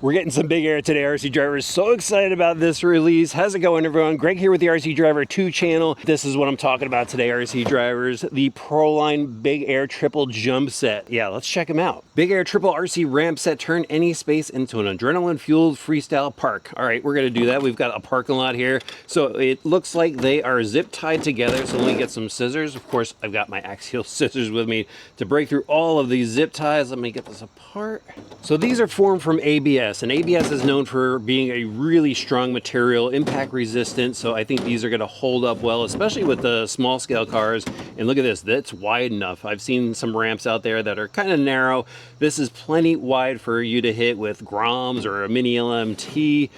We're getting some big air today, RC drivers. So excited about this release. How's it going, everyone? Greg here with the RC Driver 2 channel. This is what I'm talking about today, RC drivers. The ProLine Big Air Triple Jump Set. Yeah, let's check them out. Big Air Triple RC Ramp Set. Turn any space into an adrenaline-fueled freestyle park. All right, we're gonna do that. We've got a parking lot here. So it looks like they are zip tied together. So let me get some scissors. Of course, I've got my axial scissors with me to break through all of these zip ties. Let me get this apart. So these are formed from ABS. And ABS is known for being a really strong material, impact resistant, so I think these are going to hold up well, especially with the small scale cars. And look at this, that's wide enough. I've seen some ramps out there that are kind of narrow. This is plenty wide for you to hit with Groms or a Mini LMT,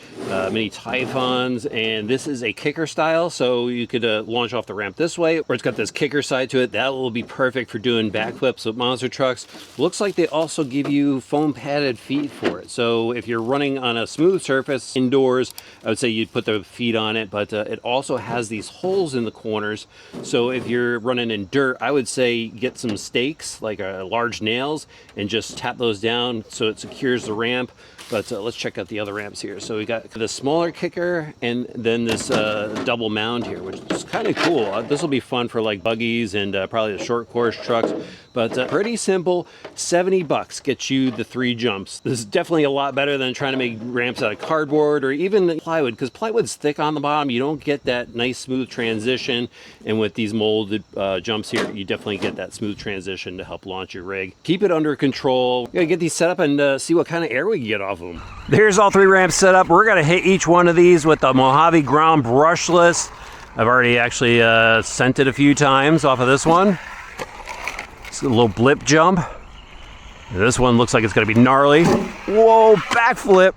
Mini Typhons, and this is a kicker style, so you could launch off the ramp this way, or it's got this kicker side to it. That will be perfect for doing backflips with monster trucks. Looks like they also give you foam padded feet for it, so if you're running on a smooth surface indoors, I would say you'd put the feet on it, but it also has these holes in the corners, so if you're running in dirt, I would say get some stakes, like large nails, and just tap those down so it secures the ramp. But let's check out the other ramps here. So we got the smaller kicker and then this double mound here, which is kind of cool. This will be fun for like buggies and probably the short course trucks. But pretty simple, 70 bucks gets you the 3 jumps. This is definitely a lot better than trying to make ramps out of cardboard or even plywood, because plywood's thick on the bottom. You don't get that nice smooth transition. And with these molded jumps here, you definitely get that smooth transition to help launch your rig. Keep it under control. You gotta get these set up and see what kind of air we can get off them. There's all 3 ramps set up. We're gonna hit each one of these with the Mojave Grom brushless. I've already actually sent it a few times off of this one. It's a little blip jump. This one looks like it's gonna be gnarly. Whoa, backflip.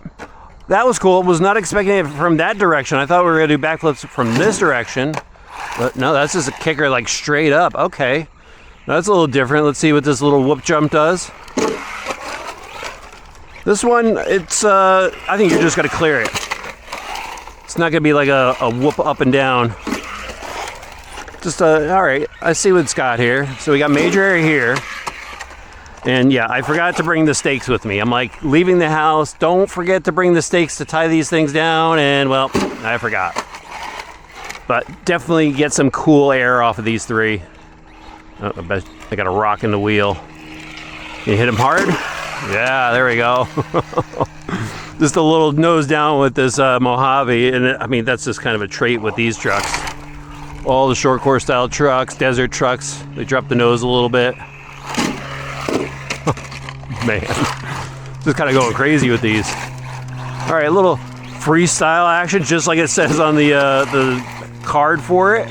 That was cool. Was not expecting it from that direction. I thought we were gonna do backflips from this direction. But no, that's just a kicker like straight up. Okay, that's a little different. Let's see what this little whoop jump does. This one, it's, I think you're just gonna clear it. It's not gonna be like a whoop up and down. Just, all right, I see what it's got here. So we got major air here. And yeah, I forgot to bring the stakes with me. I'm like, leaving the house, don't forget to bring the stakes to tie these things down, and well, I forgot. But definitely get some cool air off of these 3. Oh, I bet I got a rock in the wheel. You hit them hard? Yeah, there we go. Just a little nose down with this Mojave, and I mean, that's just kind of a trait with these trucks. All the short course style trucks, desert trucks, they drop the nose a little bit. Man, just kind of going crazy with these. All right, a little freestyle action, just like it says on the card for it.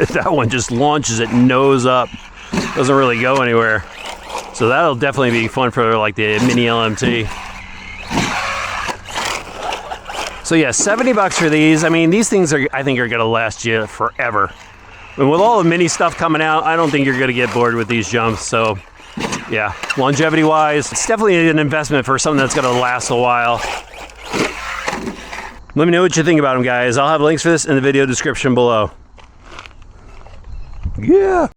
That one just launches it nose up. Doesn't really go anywhere. So that'll definitely be fun for like the Mini LMT. So yeah, 70 bucks for these. I mean, these things are, I think, are gonna last you forever. And with all the mini stuff coming out, I don't think you're gonna get bored with these jumps. So yeah, longevity wise, it's definitely an investment for something that's gonna last a while. Let me know what you think about them, guys. I'll have links for this in the video description below. Yeah.